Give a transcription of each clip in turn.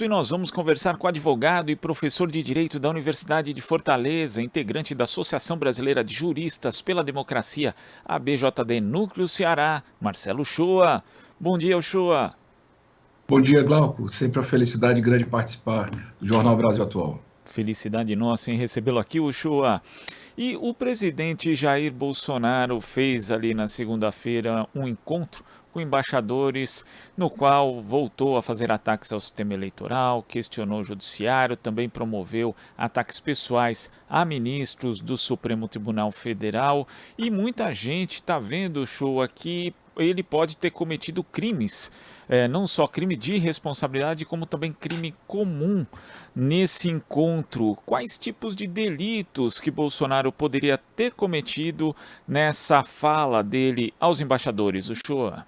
E nós vamos conversar com o advogado e professor de Direito da Universidade de Fortaleza, integrante da Associação Brasileira de Juristas pela Democracia, ABJD Núcleo Ceará, Marcelo Uchoa. Bom dia, Uchoa. Bom dia, Glauco. Sempre uma felicidade grande participar do Jornal Brasil Atual. Felicidade nossa em recebê-lo aqui, Uchoa. E o presidente Jair Bolsonaro fez ali na segunda-feira um encontro com embaixadores, no qual voltou a fazer ataques ao sistema eleitoral, questionou o judiciário, também promoveu ataques pessoais a ministros do Supremo Tribunal Federal, e muita gente está vendo o show aqui. Ele pode ter cometido crimes, não só crime de responsabilidade, como também crime comum nesse encontro. Quais tipos de delitos que Bolsonaro poderia ter cometido nessa fala dele aos embaixadores, Uchoa?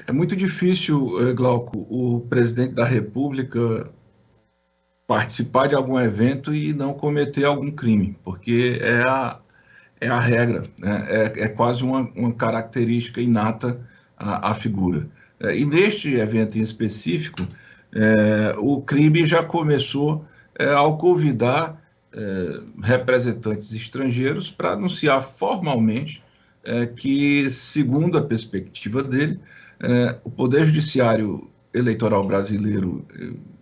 É muito difícil, Glauco, o presidente da República participar de algum evento e não cometer algum crime, porque é a regra, né? É quase uma característica inata à figura. E neste evento em específico, o crime já começou ao convidar representantes estrangeiros para anunciar formalmente que, segundo a perspectiva dele, o Poder Judiciário Eleitoral brasileiro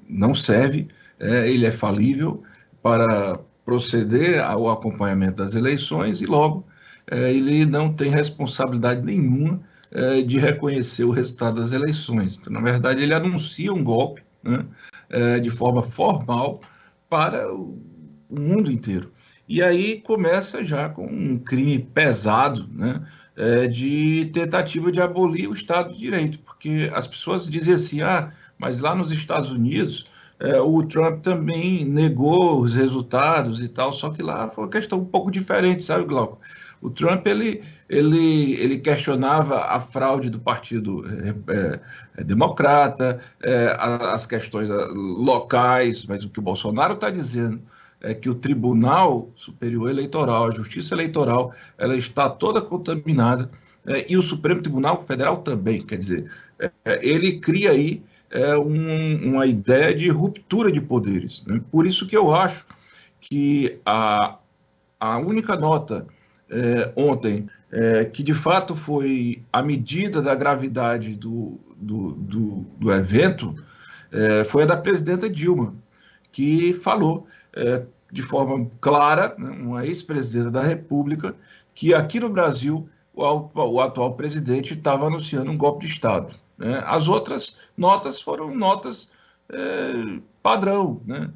não serve, ele é falível para proceder ao acompanhamento das eleições e, logo, ele não tem responsabilidade nenhuma de reconhecer o resultado das eleições. Então, na verdade, ele anuncia um golpe, né, de forma formal para o mundo inteiro. E aí começa já com um crime pesado, né, de tentativa de abolir o Estado de Direito, porque as pessoas dizem assim, mas lá nos Estados Unidos o Trump também negou os resultados e tal, só que lá foi uma questão um pouco diferente, sabe, Glauco? O Trump, ele questionava a fraude do Partido Democrata, as questões locais, mas o que o Bolsonaro está dizendo é que o Tribunal Superior Eleitoral, a Justiça Eleitoral, ela está toda contaminada, e o Supremo Tribunal Federal também, quer dizer, ele cria aí uma ideia de ruptura de poderes, né? Por isso que eu acho que a única nota ontem, que de fato foi a medida da gravidade do evento, foi a da presidenta Dilma, que falou de forma clara, né, uma ex-presidenta da República, que aqui no Brasil o atual presidente estava anunciando um golpe de Estado. Né? As outras notas foram notas padrão. Né?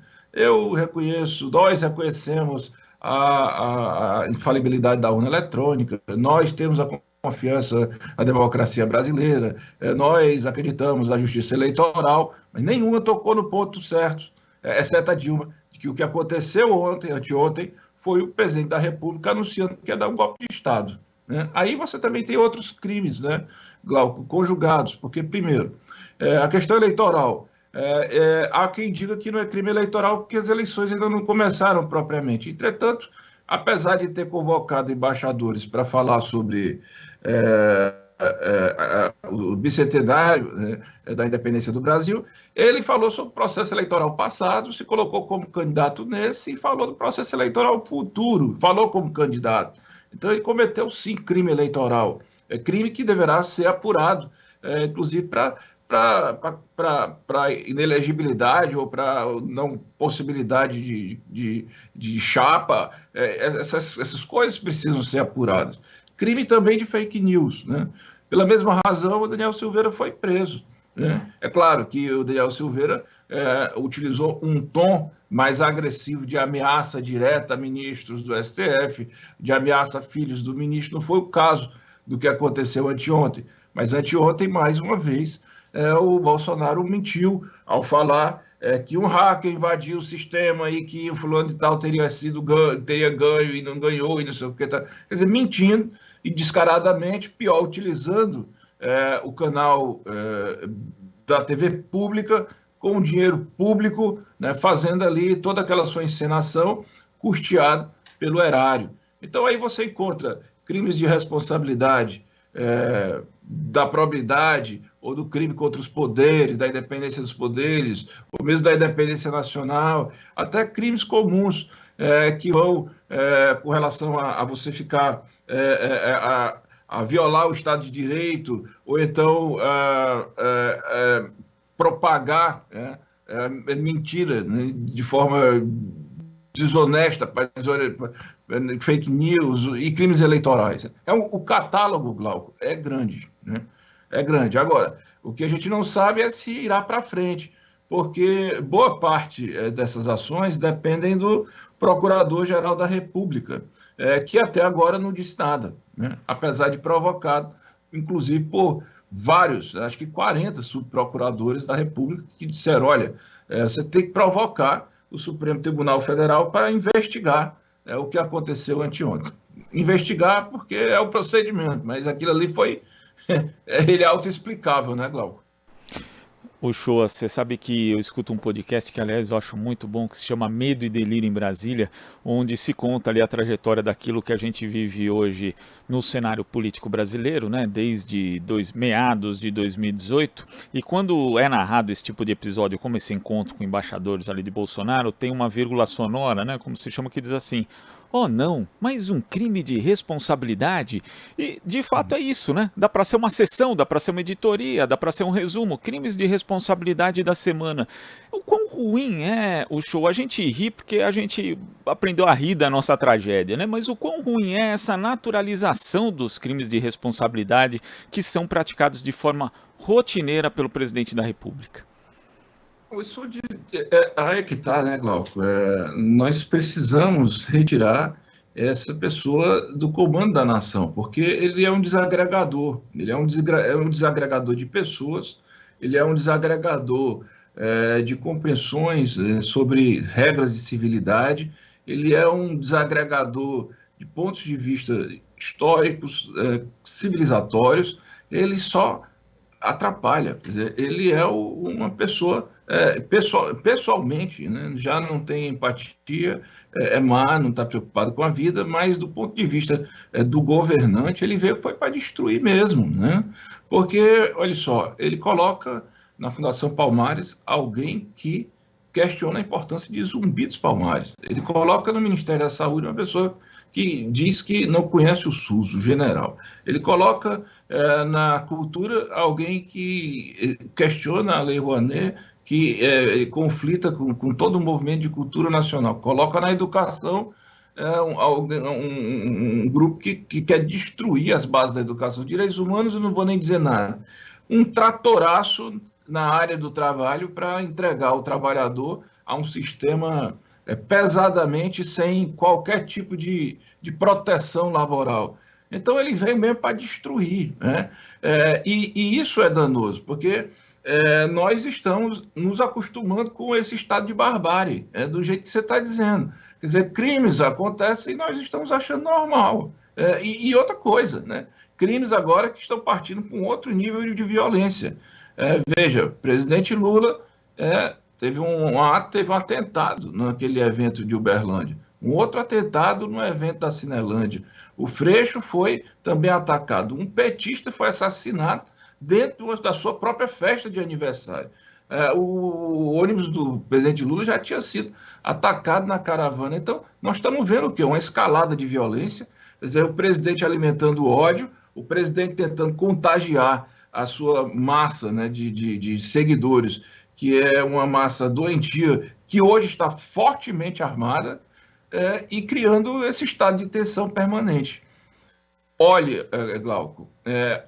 Nós reconhecemos a infalibilidade da urna eletrônica, nós temos a confiança na democracia brasileira, nós acreditamos na justiça eleitoral, mas nenhuma tocou no ponto certo, exceto a Dilma, que o que aconteceu anteontem, foi o presidente da República anunciando que ia dar um golpe de Estado. Né? Aí você também tem outros crimes, né, Glauco, conjugados, porque, primeiro, a questão eleitoral, há quem diga que não é crime eleitoral porque as eleições ainda não começaram propriamente. Entretanto, apesar de ter convocado embaixadores para falar sobre o bicentenário, né, da independência do Brasil, ele falou sobre o processo eleitoral passado, se colocou como candidato nesse e falou do processo eleitoral futuro, falou como candidato. Então ele cometeu sim crime eleitoral, crime que deverá ser apurado, inclusive para inelegibilidade ou para não possibilidade de chapa, essas coisas precisam ser apuradas. Crime também de fake news, né? Pela mesma razão, o Daniel Silveira foi preso. Né? É claro que o Daniel Silveira utilizou um tom mais agressivo de ameaça direta a ministros do STF, de ameaça a filhos do ministro. Não foi o caso do que aconteceu anteontem. Mas anteontem, mais uma vez, o Bolsonaro mentiu ao falar que um hacker invadiu o sistema e que o fulano de tal teria ganho e não ganhou e não sei o que. Tá. Quer dizer, mentindo e descaradamente, pior, utilizando o canal da TV pública com dinheiro público, né, fazendo ali toda aquela sua encenação custeada pelo erário. Então aí você encontra crimes de responsabilidade, da probidade ou do crime contra os poderes, da independência dos poderes, ou mesmo da independência nacional, até crimes comuns que vão com relação a você ficar a violar o Estado de Direito, ou então propagar mentira, né, de forma desonesta, fake news e crimes eleitorais. O catálogo, Glauco, é grande, né? É grande. Agora, o que a gente não sabe é se irá para frente, porque boa parte dessas ações dependem do Procurador-Geral da República, que até agora não disse nada, né? Apesar de provocado, inclusive por vários, acho que 40 subprocuradores da República que disseram, olha, você tem que provocar o Supremo Tribunal Federal para investigar o que aconteceu anteontem. Investigar porque é o procedimento, mas aquilo ali foi ele é autoexplicável, né, Glauco? Uchoa, você sabe que eu escuto um podcast que, aliás, eu acho muito bom, que se chama Medo e Delírio em Brasília, onde se conta ali a trajetória daquilo que a gente vive hoje no cenário político brasileiro, né, desde meados de 2018, e quando é narrado esse tipo de episódio, como esse encontro com embaixadores ali de Bolsonaro, tem uma vírgula sonora, né, como se chama, que diz assim: oh não, mais um crime de responsabilidade? E de fato é isso, né? Dá para ser uma sessão, dá para ser uma editoria, dá para ser um resumo, crimes de responsabilidade da semana. O quão ruim é o show? A gente ri porque a gente aprendeu a rir da nossa tragédia, né? Mas o quão ruim é essa naturalização dos crimes de responsabilidade que são praticados de forma rotineira pelo presidente da República? Isso aí é que está, né, Glauco? Nós precisamos retirar essa pessoa do comando da nação, porque ele é um desagregador, ele é um desagregador de pessoas, ele é um desagregador de compreensões sobre regras de civilidade, ele é um desagregador de pontos de vista históricos, civilizatórios, ele só atrapalha. Quer dizer, ele é uma pessoa, pessoalmente, né, já não tem empatia, é má, não está preocupado com a vida, mas do ponto de vista do governante, ele veio foi para destruir mesmo, né? Porque, olha só, ele coloca na Fundação Palmares alguém que questiona a importância de Zumbi dos Palmares. Ele coloca no Ministério da Saúde uma pessoa que diz que não conhece o SUS, o general. Ele coloca na cultura alguém que questiona a Lei Rouanet, que conflita com todo o movimento de cultura nacional. Coloca na educação um grupo que quer destruir as bases da educação. Direitos humanos, eu não vou nem dizer nada. Um tratoraço na área do trabalho para entregar o trabalhador a um sistema pesadamente sem qualquer tipo de proteção laboral. Então, ele vem mesmo para destruir, né? E isso é danoso, porque nós estamos nos acostumando com esse estado de barbárie, do jeito que você está dizendo. Quer dizer, crimes acontecem e nós estamos achando normal. E outra coisa, né? Crimes agora que estão partindo para um outro nível de violência. Veja, presidente Lula teve um atentado naquele evento de Uberlândia, um outro atentado no evento da Cinelândia. O Freixo foi também atacado. Um petista foi assassinado dentro da sua própria festa de aniversário. O ônibus do presidente Lula já tinha sido atacado na caravana. Então, nós estamos vendo o quê? Uma escalada de violência, quer dizer, o presidente alimentando ódio, o presidente tentando contagiar a sua massa, né, de seguidores, que é uma massa doentia, que hoje está fortemente armada, e criando esse estado de tensão permanente. Olha, Glauco,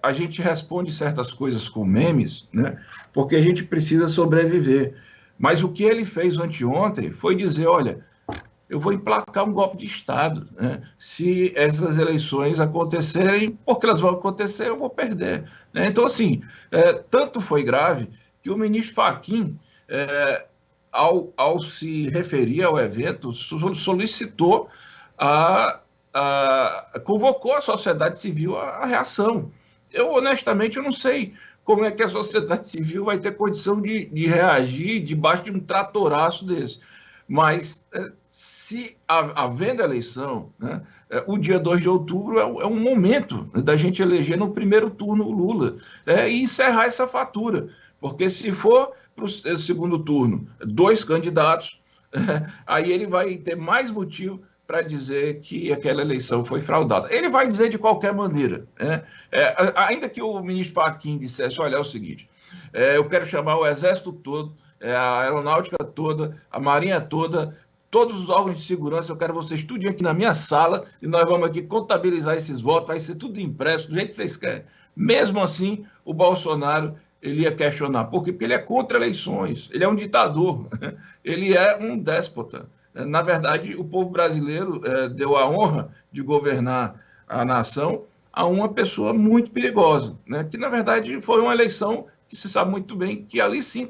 a gente responde certas coisas com memes, né, porque a gente precisa sobreviver. Mas o que ele fez anteontem foi dizer, olha, eu vou emplacar um golpe de Estado, né? Se essas eleições acontecerem, porque elas vão acontecer, eu vou perder. Né? Então, assim, tanto foi grave que o ministro Fachin, ao se referir ao evento, solicitou convocou a sociedade civil à reação. Eu, honestamente, eu não sei como é que a sociedade civil vai ter condição de reagir debaixo de um tratoraço desse. Mas se havendo eleição, né, o dia 2 de outubro é um momento da gente eleger no primeiro turno o Lula, e encerrar essa fatura. Porque se for para o segundo turno 2 candidatos, aí ele vai ter mais motivo para dizer que aquela eleição foi fraudada. Ele vai dizer de qualquer maneira, né? Ainda que o ministro Fachin dissesse, olha, é o seguinte, eu quero chamar o Exército todo, a Aeronáutica toda, a Marinha toda, todos os órgãos de segurança, eu quero vocês tudo aqui na minha sala, e nós vamos aqui contabilizar esses votos, vai ser tudo impresso, do jeito que vocês querem. Mesmo assim, o Bolsonaro, ele ia questionar. Por quê? Porque ele é contra eleições, ele é um ditador, ele é um déspota. Na verdade, o povo brasileiro deu a honra de governar a nação a uma pessoa muito perigosa, né? Que, na verdade, foi uma eleição que se sabe muito bem que ali sim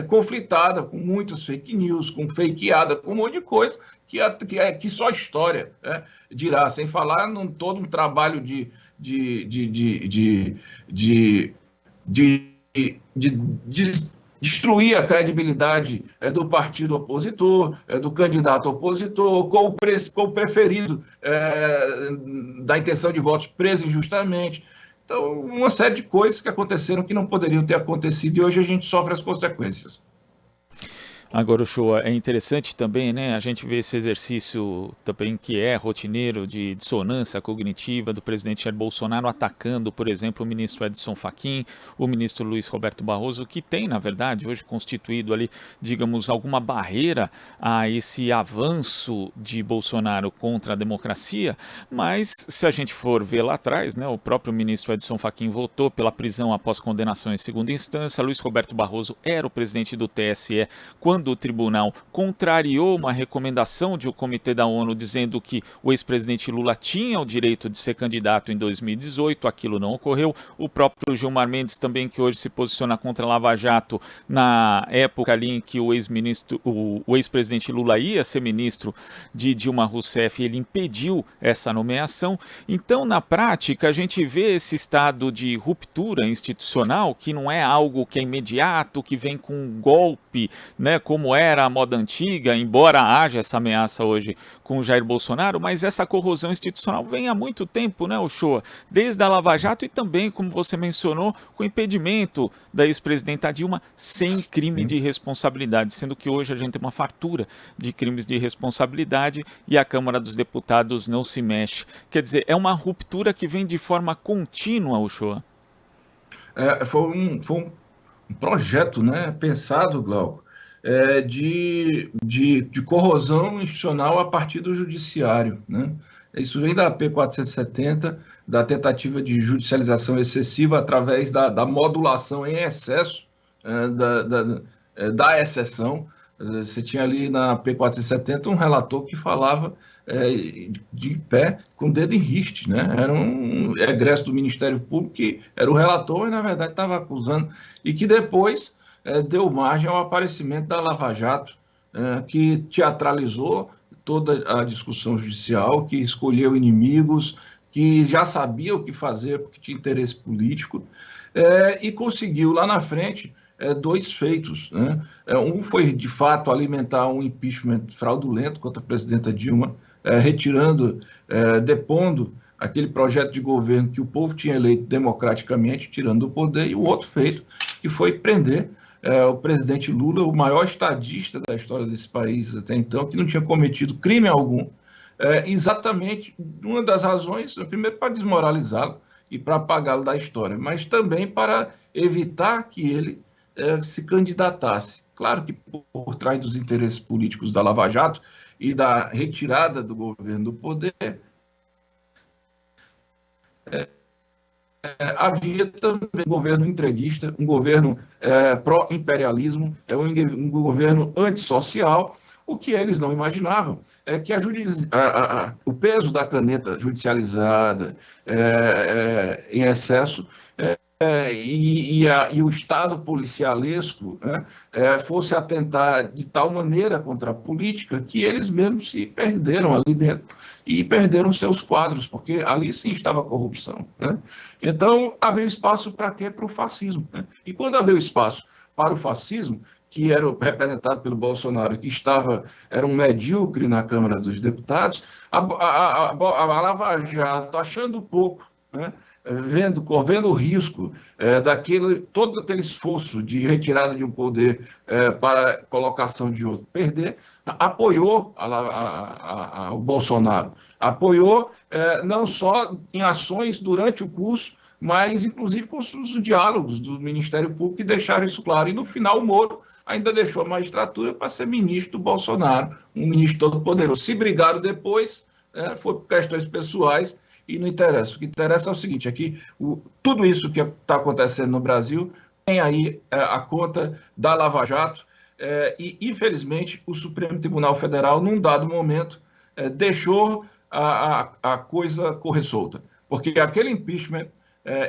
conflitada, com muitas fake news, com fakeada, com um monte de coisa que só a história, né, dirá, sem falar num todo um trabalho de destruir a credibilidade do partido opositor, do candidato opositor, com o preferido da intenção de votos preso injustamente. Então, uma série de coisas que aconteceram que não poderiam ter acontecido e hoje a gente sofre as consequências. Agora, Uchoa, é interessante também, né? A gente vê esse exercício também que é rotineiro de dissonância cognitiva do presidente Jair Bolsonaro atacando, por exemplo, o ministro Edson Fachin, o ministro Luiz Roberto Barroso, que tem, na verdade, hoje constituído ali, digamos, alguma barreira a esse avanço de Bolsonaro contra a democracia, mas se a gente for ver lá atrás, né, o próprio ministro Edson Fachin votou pela prisão após condenação em segunda instância, Luiz Roberto Barroso era o presidente do TSE quando o tribunal contrariou uma recomendação de um comitê da ONU dizendo que o ex-presidente Lula tinha o direito de ser candidato em 2018, aquilo não ocorreu. O próprio Gilmar Mendes também, que hoje se posiciona contra a Lava Jato, na época ali em que o ex-presidente Lula ia ser ministro de Dilma Rousseff, ele impediu essa nomeação. Então, na prática, a gente vê esse estado de ruptura institucional, que não é algo que é imediato, que vem com um golpe, né, como era a moda antiga, embora haja essa ameaça hoje com o Jair Bolsonaro, mas essa corrosão institucional vem há muito tempo, né, Uchoa? Desde a Lava Jato e também, como você mencionou, com o impedimento da ex-presidenta Dilma sem crime de responsabilidade, sendo que hoje a gente tem uma fartura de crimes de responsabilidade e a Câmara dos Deputados não se mexe. Quer dizer, é uma ruptura que vem de forma contínua, Uchoa? Foi um projeto, né, pensado, Glauco, de corrosão institucional a partir do judiciário, né? Isso vem da AP 470, da tentativa de judicialização excessiva através da modulação em excesso da exceção. Você tinha ali na AP 470 um relator que falava de pé, com o dedo em riste, né? Era um egresso do Ministério Público que era o relator e, na verdade, estava acusando, e que depois deu margem ao aparecimento da Lava Jato, que teatralizou toda a discussão judicial, que escolheu inimigos, que já sabia o que fazer porque tinha interesse político, e conseguiu lá na frente dois feitos, né? Um foi, de fato, alimentar um impeachment fraudulento contra a presidenta Dilma, depondo aquele projeto de governo que o povo tinha eleito democraticamente, tirando do poder, e o outro feito, que foi prender o presidente Lula, o maior estadista da história desse país até então, que não tinha cometido crime algum, exatamente uma das razões, primeiro, para desmoralizá-lo e para apagá-lo da história, mas também para evitar que ele se candidatasse. Claro que por trás dos interesses políticos da Lava Jato e da retirada do governo do poder, havia também um governo entreguista, um governo pró-imperialismo, um governo antissocial. O que eles não imaginavam é que o peso da caneta judicializada em excesso e o Estado policialesco, né, fosse atentar de tal maneira contra a política que eles mesmos se perderam ali dentro e perderam seus quadros, porque ali sim estava a corrupção, né? Então, abriu espaço para quê? Para o fascismo, né? E quando abriu espaço para o fascismo, que era representado pelo Bolsonaro, que era um medíocre na Câmara dos Deputados, a Lava Jato, achando pouco, né? Vendo o risco todo aquele esforço de retirada de um poder para colocação de outro, perder, apoiou o Bolsonaro, apoiou não só em ações durante o curso, mas inclusive com os diálogos do Ministério Público que deixaram isso claro. E no final o Moro ainda deixou a magistratura para ser ministro do Bolsonaro, um ministro todo-poderoso. Se brigaram depois, foi por questões pessoais, e não interessa. O que interessa é o seguinte, é que tudo isso que está acontecendo no Brasil tem aí a conta da Lava Jato, e, infelizmente, o Supremo Tribunal Federal, num dado momento, deixou a coisa correr solta. Porque aquele impeachment,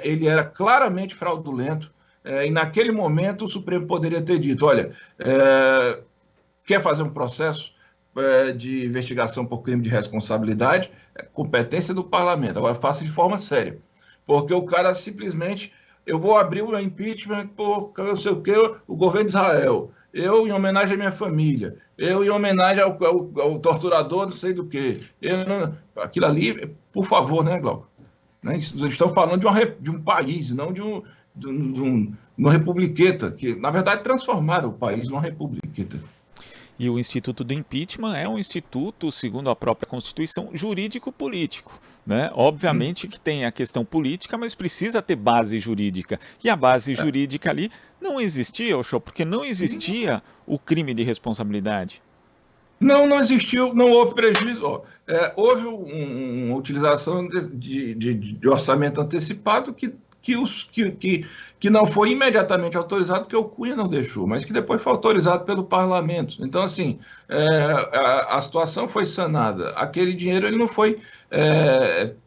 ele era claramente fraudulento, e naquele momento o Supremo poderia ter dito, olha, quer fazer um processo de investigação por crime de responsabilidade, competência do parlamento. Agora, faça de forma séria. Porque o cara simplesmente, eu vou abrir o impeachment por não sei o que, o governo de Israel, eu em homenagem à minha família, eu em homenagem ao torturador não sei do que. Aquilo ali, por favor, né, Glauco? Né? Estão falando de um país, não de uma republiqueta, que, na verdade, transformaram o país numa republiqueta. E o Instituto do Impeachment é um instituto, segundo a própria Constituição, jurídico-político, né? Obviamente que tem a questão política, mas precisa ter base jurídica. E a base jurídica ali não existia, Uchoa, porque não existia o crime de responsabilidade. Não existiu, não houve prejuízo. Houve uma utilização de orçamento antecipado que não foi imediatamente autorizado, que o Cunha não deixou, mas que depois foi autorizado pelo parlamento. Então, assim, a situação foi sanada. Aquele dinheiro ele não foi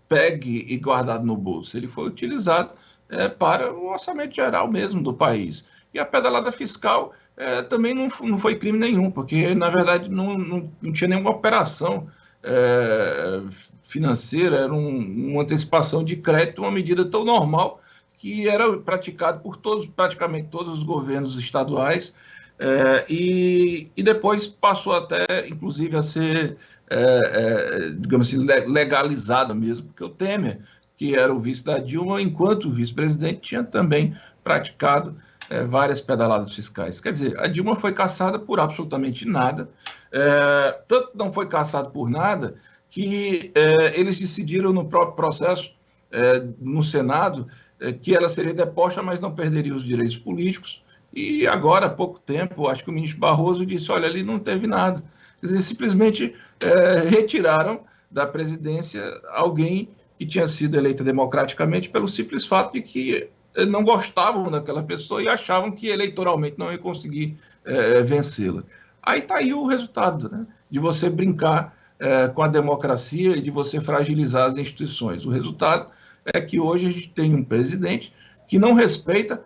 pegue e guardado no bolso, ele foi utilizado para o orçamento geral mesmo do país. E a pedalada fiscal também não foi crime nenhum, porque, na verdade, não tinha nenhuma operação financeira, era uma antecipação de crédito, uma medida tão normal que era praticado por praticamente todos os governos estaduais, e depois passou até, inclusive, a ser, digamos assim, legalizada mesmo, porque o Temer, que era o vice da Dilma, enquanto vice-presidente, tinha também praticado várias pedaladas fiscais. Quer dizer, a Dilma foi caçada por absolutamente nada, tanto não foi caçada por nada que eles decidiram no próprio processo, no Senado, que ela seria deposta, mas não perderia os direitos políticos. E agora, há pouco tempo, acho que o ministro Barroso disse, olha, ali não teve nada. Quer dizer, simplesmente retiraram da presidência alguém que tinha sido eleita democraticamente pelo simples fato de que não gostavam daquela pessoa e achavam que eleitoralmente não ia conseguir vencê-la. Aí está aí o resultado, né, de você brincar com a democracia e de você fragilizar as instituições. O resultado é que hoje a gente tem um presidente que não respeita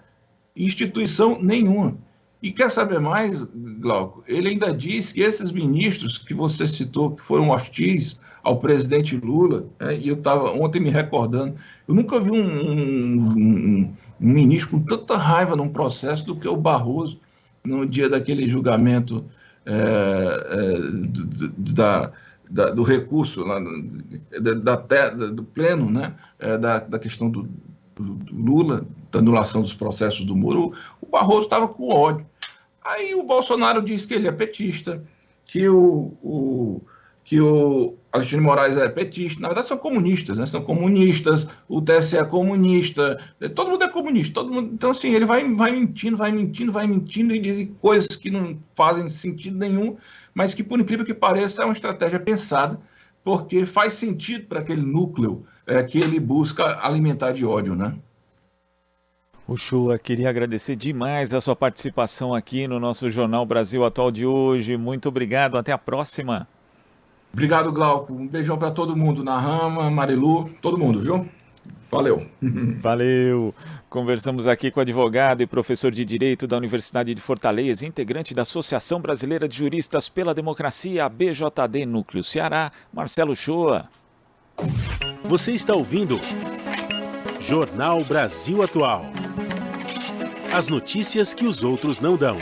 instituição nenhuma. E quer saber mais, Glauco? Ele ainda diz que esses ministros que você citou, que foram hostis ao presidente Lula, e eu estava ontem me recordando, eu nunca vi um ministro com tanta raiva num processo do que o Barroso, no dia daquele julgamento do recurso, lá, do pleno, né, da questão do Lula, da anulação dos processos do Moro. O Barroso estava com ódio. Aí o Bolsonaro disse que ele é petista, que o Alexandre de Moraes é petista. Na verdade, são comunistas, né? São comunistas, o TSE é comunista, todo mundo é comunista. Todo mundo... Então, assim, ele vai mentindo e diz coisas que não fazem sentido nenhum, mas que, por incrível que pareça, é uma estratégia pensada, porque faz sentido para aquele núcleo que ele busca alimentar de ódio, né? Uchoa, queria agradecer demais a sua participação aqui no nosso Jornal Brasil Atual de hoje. Muito obrigado, até a próxima. Obrigado, Glauco. Um beijão para todo mundo, Narrama, Marilu, todo mundo, viu? Valeu. Valeu. Conversamos aqui com o advogado e professor de Direito da Universidade de Fortaleza, integrante da Associação Brasileira de Juristas pela Democracia, BJD Núcleo Ceará, Marcelo Uchoa. Você está ouvindo Jornal Brasil Atual. As notícias que os outros não dão.